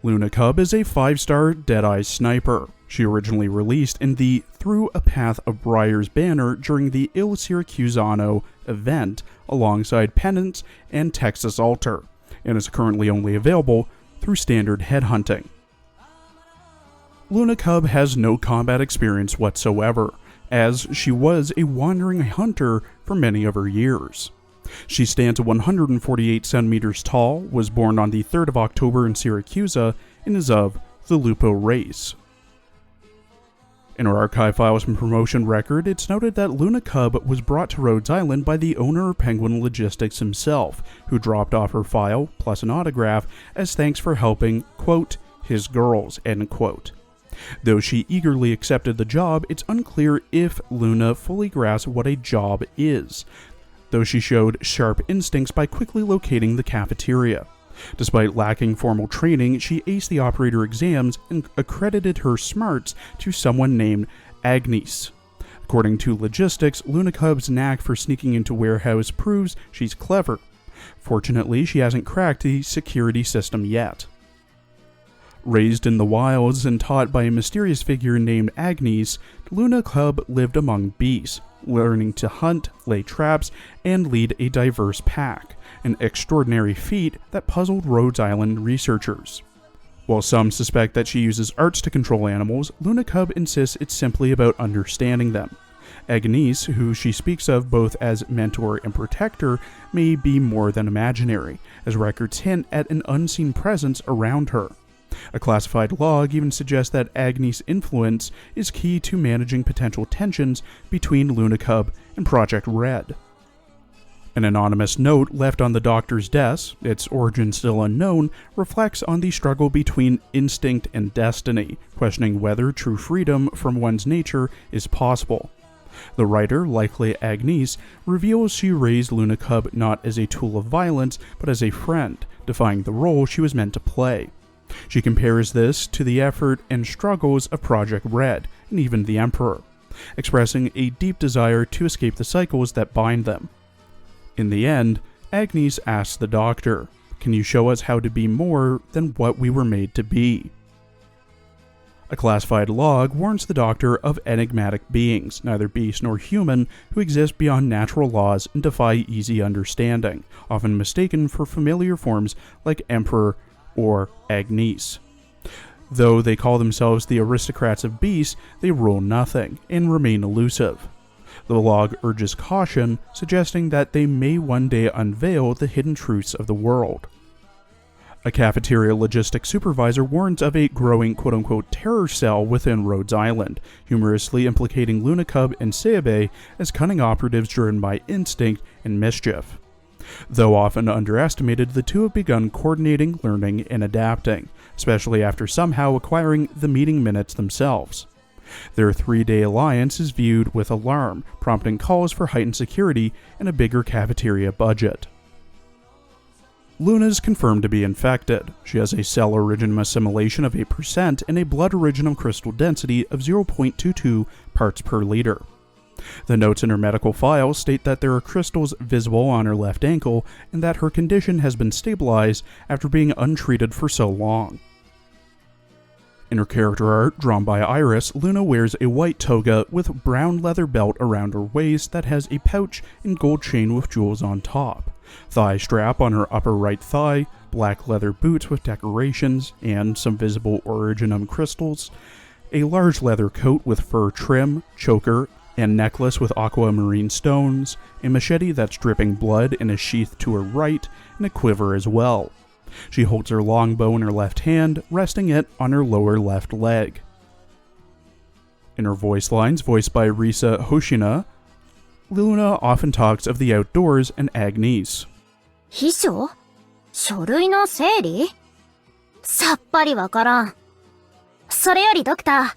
Lunacub is a 5-star Deadeye sniper. She originally released in the Through a Path of Briars banner during the Il Syracusano event alongside Penance and Texas Altar, and is currently only available through standard headhunting. Lunacub has no combat experience whatsoever, as she was a wandering hunter for many of her years. She stands at 148 centimeters tall, was born on the 3rd of October in Syracuse, and is of the Lupo race. In our archive files and promotion record, it's noted that Lunacub was brought to Rhodes Island by the owner of Penguin Logistics himself, who dropped off her file, plus an autograph, as thanks for helping, quote, his girls, end quote. Though she eagerly accepted the job, it's unclear if Luna fully grasped what a job is, though she showed sharp instincts by quickly locating the cafeteria. Despite lacking formal training, she aced the operator exams and accredited her smarts to someone named Arknights. According to Logistics, Lunacub's knack for sneaking into warehouse proves she's clever. Fortunately, she hasn't cracked the security system yet. Raised in the wilds and taught by a mysterious figure named Arknights, Lunacub lived among beasts, learning to hunt, lay traps, and lead a diverse pack, an extraordinary feat that puzzled Rhodes Island researchers. While some suspect that she uses arts to control animals, Lunacub insists it's simply about understanding them. Arknights, who she speaks of both as mentor and protector, may be more than imaginary, as records hint at an unseen presence around her. A classified log even suggests that Arknights' influence is key to managing potential tensions between Lunacub and Project Red. An anonymous note left on the doctor's desk, its origin still unknown, reflects on the struggle between instinct and destiny, questioning whether true freedom from one's nature is possible. The writer, likely Arknights, reveals she raised Lunacub not as a tool of violence, but as a friend, defying the role she was meant to play. She compares this to the effort and struggles of Project Red, and even the Emperor, expressing a deep desire to escape the cycles that bind them. In the end, Arknights asks the Doctor, "Can you show us how to be more than what we were made to be?" A classified log warns the Doctor of enigmatic beings, neither beast nor human, who exist beyond natural laws and defy easy understanding, often mistaken for familiar forms like Emperor or Arknights. Though they call themselves the aristocrats of beasts, they rule nothing and remain elusive. The log urges caution, suggesting that they may one day unveil the hidden truths of the world. A cafeteria logistics supervisor warns of a growing quote-unquote terror cell within Rhodes Island, humorously implicating Lunacub and Seibe as cunning operatives driven by instinct and mischief. Though often underestimated, the two have begun coordinating, learning, and adapting, especially after somehow acquiring the meeting minutes themselves. Their 3-day alliance is viewed with alarm, prompting calls for heightened security and a bigger cafeteria budget. Luna is confirmed to be infected. She has a cell originum assimilation of 8% and a blood originum crystal density of 0.22 parts per liter. The notes in her medical file state that there are crystals visible on her left ankle and that her condition has been stabilized after being untreated for so long. In her character art, drawn by Iris, Luna wears a white toga with brown leather belt around her waist that has a pouch and gold chain with jewels on top, thigh strap on her upper right thigh, black leather boots with decorations and some visible originum crystals, a large leather coat with fur trim, choker, and necklace with aquamarine stones, a machete that's dripping blood in a sheath to her right, and a quiver as well. She holds her longbow in her left hand, resting it on her lower left leg. In her voice lines, voiced by Risa Hoshina, Luna often talks of the outdoors and Arknights. 秘書？書類の整理？さっぱりわからん。それよりドクター、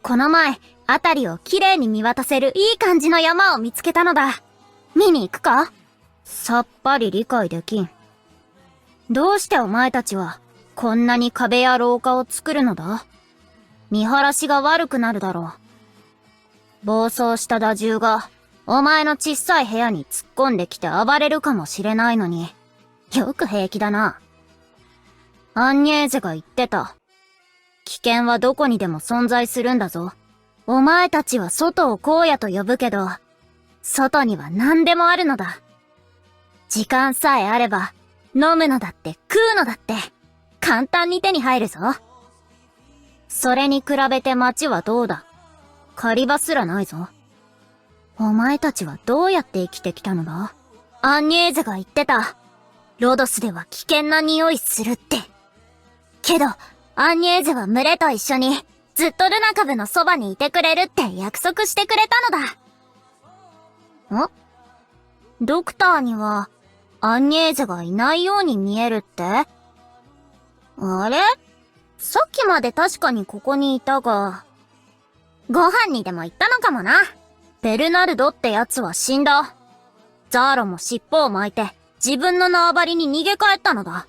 この前、あたりをきれいに見渡せるいい感じの山を見つけたのだ。見に行くか？さっぱり理解できん。どうしてお前たちは、こんなに壁や廊下を作るのだ？見晴らしが悪くなるだろう。暴走した打獣が、お前の小さい部屋に突っ込んできて暴れるかもしれないのに、よく平気だな。アンニェーゼが言ってた。危険はどこにでも存在するんだぞ。お前たちは外を荒野と呼ぶけど、外には何でもあるのだ。時間さえあれば、飲むのだって食うのだって、簡単に手に入るぞ。それに比べて街はどうだ。狩り場すらないぞ。お前たちはどうやって生きてきたのだ？アンニェーゼが言ってた。ロドスでは危険な匂いするって。けど、アンニェーゼは群れと一緒に、ずっとルナカブのそばにいてくれるって約束してくれたのだ。ドクターには、アンニェーゼがいないように見えるって？あれ？さっきまで確かにここにいたが、ご飯にでも行ったのかもな。ベルナルドってやつは死んだ。ザーロも尻尾を巻いて自分の縄張りに逃げ帰ったのだ。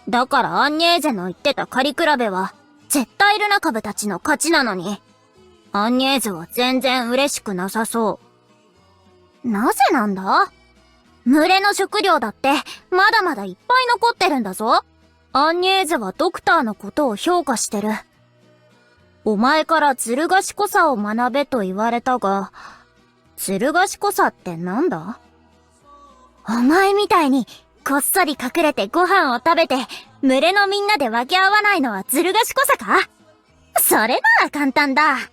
だからアンニェーゼの言ってた狩り比べは絶対ルナカブたちの勝ちなのに、アンニェーゼは全然嬉しくなさそう。なぜなんだ？群れの食料だってまだまだいっぱい残ってるんだぞ。アンニェーゼはドクターのことを評価してる。お前からずる賢さを学べと言われたが、ずる賢さってなんだ？お前みたいにこっそり隠れてご飯を食べて群れのみんなで分け合わないのはずる賢さか？それなら簡単だ。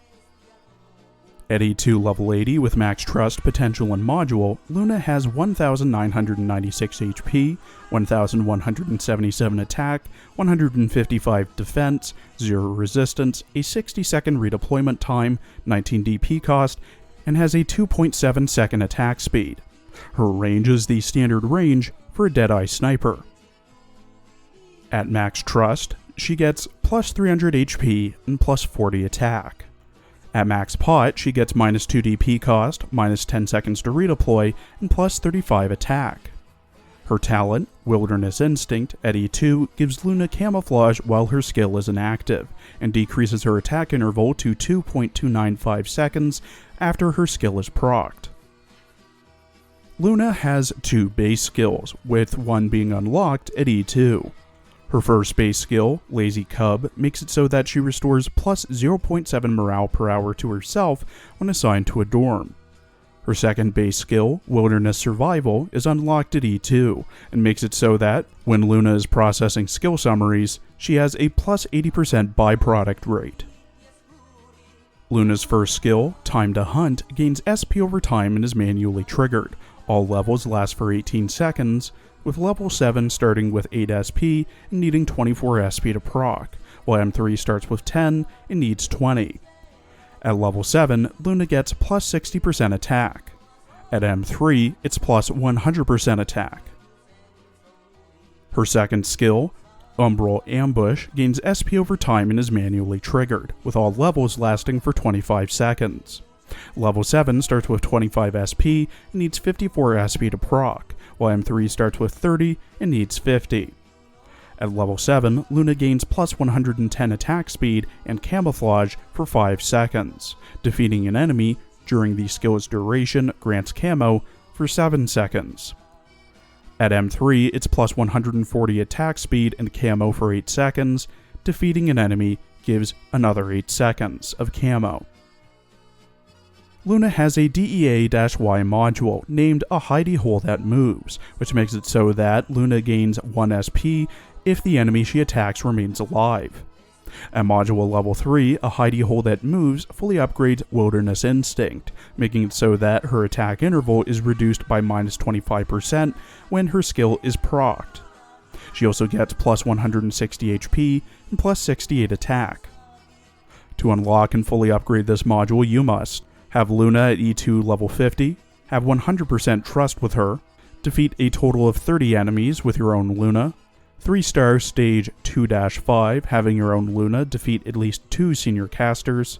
At E2 level 80 with max trust, potential, and module, Luna has 1,996 HP, 1,177 attack, 155 defense, 0 resistance, a 60-second redeployment time, 19 DP cost, and has a 2.7 second attack speed. Her range is the standard range for a Deadeye sniper. At max trust, she gets plus 300 HP and plus 40 attack. At max pot, she gets minus 2 DP cost, minus 10 seconds to redeploy, and plus 35 attack. Her talent, Wilderness Instinct, at E2 gives Luna camouflage while her skill is inactive, and decreases her attack interval to 2.295 seconds after her skill is procced. Luna has 2 base skills, with one being unlocked at E2. Her first base skill, Lazy Cub, makes it so that she restores plus 0.7 morale per hour to herself when assigned to a dorm. Her second base skill, Wilderness Survival, is unlocked at E2, and makes it so that, when Luna is processing skill summaries, she has a plus 80% byproduct rate. Luna's first skill, Time to Hunt, gains SP over time and is manually triggered. All levels last for 18 seconds, with level 7 starting with 8 SP and needing 24 SP to proc, while M3 starts with 10 and needs 20. At level 7, Luna gets plus 60% attack. At M3, it's plus 100% attack. Her second skill, Umbral Ambush, gains SP over time and is manually triggered, with all levels lasting for 25 seconds. Level 7 starts with 25 SP and needs 54 SP to proc, while M3 starts with 30 and needs 50. At level 7, Luna gains plus 110 attack speed and camouflage for 5 seconds. Defeating an enemy during the skill's duration grants camo for 7 seconds. At M3, it's plus 140 attack speed and camo for 8 seconds. Defeating an enemy gives another 8 seconds of camo. Luna has a DEA-Y module named a Hidey Hole That Moves, which makes it so that Luna gains 1 SP if the enemy she attacks remains alive. At module level 3, a Hidey Hole That Moves fully upgrades Wilderness Instinct, making it so that her attack interval is reduced by minus 25% when her skill is procced. She also gets plus 160 HP and plus 68 attack. To unlock and fully upgrade this module, you must have Luna at E2 level 50, have 100% trust with her, defeat a total of 30 enemies with your own Luna, 3-star stage 2-5, having your own Luna defeat at least 2 senior casters,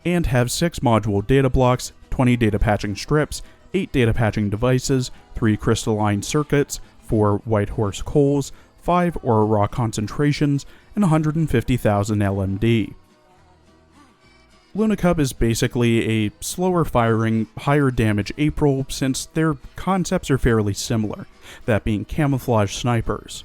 and have 6 module data blocks, 20 data patching strips, 8 data patching devices, 3 crystalline circuits, 4 white horse coals, 5 aura raw concentrations, and 150,000 LMD. Lunacub is basically a slower firing, higher damage April since their concepts are fairly similar, that being camouflage snipers.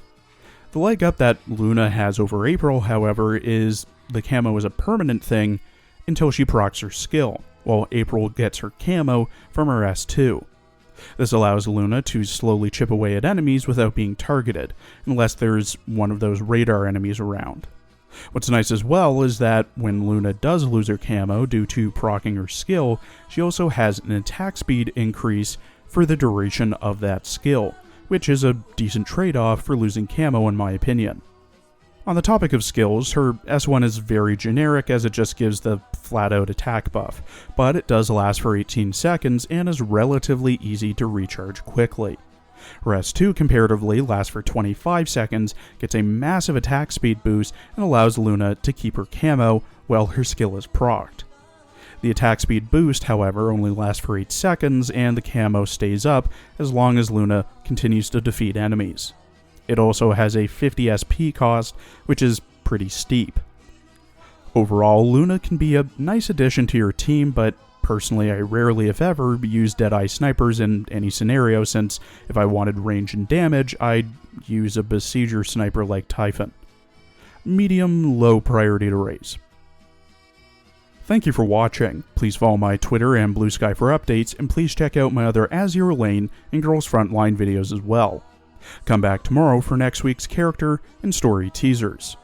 The leg up that Luna has over April, however, is the camo is a permanent thing until she procs her skill, while April gets her camo from her S2. This allows Luna to slowly chip away at enemies without being targeted, unless there's one of those radar enemies around. What's nice as well is that when Luna does lose her camo due to proccing her skill, she also has an attack speed increase for the duration of that skill, which is a decent trade-off for losing camo in my opinion. On the topic of skills, her S1 is very generic as it just gives the flat-out attack buff, but it does last for 18 seconds and is relatively easy to recharge quickly. Her S2 comparatively lasts for 25 seconds, gets a massive attack speed boost, and allows Luna to keep her camo while her skill is procced. The attack speed boost, however, only lasts for 8 seconds, and the camo stays up as long as Luna continues to defeat enemies. It also has a 50 SP cost, which is pretty steep. Overall, Luna can be a nice addition to your team, but personally I rarely if ever use Deadeye snipers in any scenario, since if I wanted range and damage, I'd use a besieger sniper like Typhon. Medium low priority to raise. Thank you for watching. Please follow my Twitter and Blue Sky for updates, and please check out my other Azure Lane and Girls Frontline videos as well. Come back tomorrow for next week's character and story teasers.